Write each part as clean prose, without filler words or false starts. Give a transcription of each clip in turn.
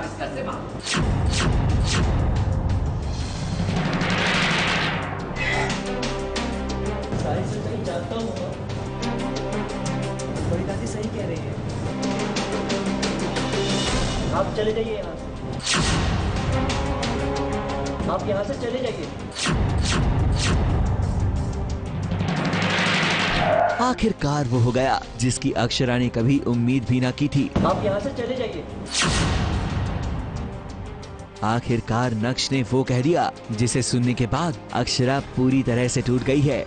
आविष्कार से बाहर। सारी सच्चाई जानता हूँ मम्मा, बड़ी दादी सही कह रही है। आप चले जाइए यहाँ से, आप यहाँ से चले जाइए। आखिरकार वो हो गया जिसकी अक्षरा ने कभी उम्मीद भी ना की थी। आप यहाँ से चले जाइए। आखिरकार नक्श ने वो कह दिया जिसे सुनने के बाद अक्षरा पूरी तरह से टूट गई है।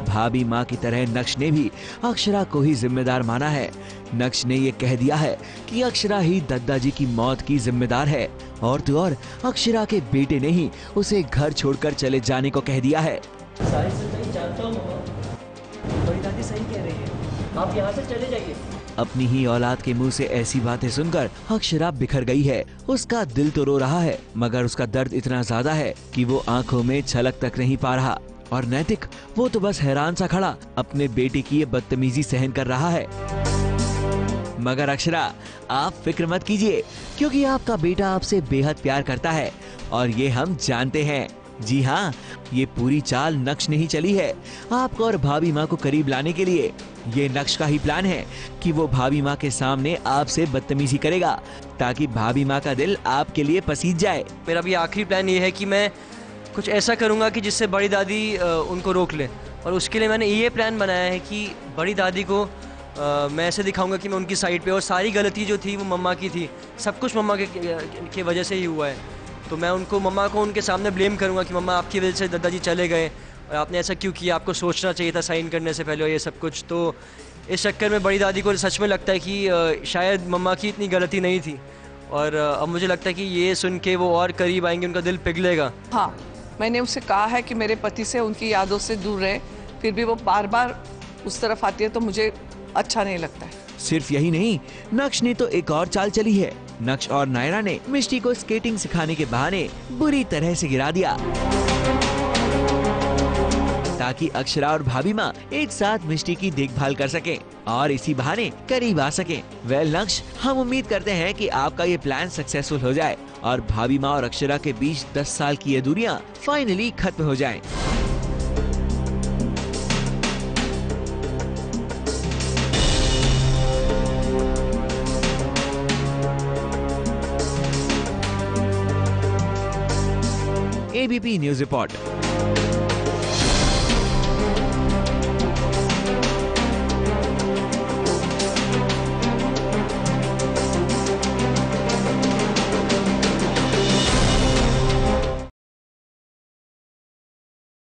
भाभी माँ की तरह नक्श ने भी अक्षरा को ही जिम्मेदार माना है। नक्श ने ये कह दिया है कि अक्षरा ही दद्दा जी की मौत की जिम्मेदार है और तो और अक्षरा के बेटे ने ही उसे घर छोड़कर चले जाने को कह दिया है। सारी सच्चाई जानता हूँ मम्मा, बड़ी दादी सही कह रही है। आप यहाँ से चले जाइए। अपनी ही औलाद के मुंह से ऐसी बातें सुनकर अक्षरा बिखर गई है। उसका दिल तो रो रहा है मगर उसका दर्द इतना ज्यादा है कि वो आंखों में झलक तक नहीं पा रहा। और नैतिक वो तो बस हैरान सा खड़ा अपने बेटे की ये बदतमीजी सहन कर रहा है। मगर अक्षरा आप फिक्र मत कीजिए क्योंकि आपका बेटा आपसे बेहद प्यार करता है और ये हम जानते हैं। जी हाँ, ये पूरी चाल नक्श ने ही चली है आपको और भाभी माँ को करीब लाने के लिए। ये नक्श का ही प्लान है कि वो भाभी माँ के सामने आपसे बदतमीजी करेगा ताकि भाभी माँ का दिल आपके लिए पसीज जाए। मेरा भी आखिरी प्लान ये है कि मैं कुछ ऐसा करूँगा कि जिससे बड़ी दादी उनको रोक ले और उसके लिए मैंने ये प्लान बनाया है कि बड़ी दादी को मैं ऐसे दिखाऊंगा कि मैं उनकी साइड पे और सारी गलती जो थी वो मम्मा की थी, सब कुछ मम्मा के वजह से ही हुआ है। तो मैं मम्मा को उनके सामने ब्लेम करूँगा कि मम्मा आपकी वजह से दादाजी चले गए और आपने ऐसा क्यों किया, आपको सोचना चाहिए था साइन करने से पहले और ये सब कुछ। तो इस चक्कर में बड़ी दादी को सच में लगता है कि शायद मम्मा की इतनी गलती नहीं थी और अब मुझे लगता है कि ये सुन के वो और करीब आएंगे, उनका दिल पिघलेगा। हाँ, मैंने उससे कहा है कि मेरे पति से उनकी यादों से दूर रहे, फिर भी वो बार बार उस तरफ आती है तो मुझे अच्छा नहीं लगता है। सिर्फ यही नहीं, नक्श ने तो एक और चाल चली है। नक्श और नायरा ने मिष्टी को स्केटिंग सिखाने के बहाने बुरी तरह से गिरा दिया ताकि अक्षरा और भाभी माँ एक साथ मिष्टी की देखभाल कर सकें और इसी बहाने करीब आ सकें। वेल नक्श, हम उम्मीद करते हैं कि आपका ये प्लान सक्सेसफुल हो जाए और भाभी माँ और अक्षरा के बीच 10 साल की ये दूरियां फाइनली खत्म हो जाएं। ABP news report.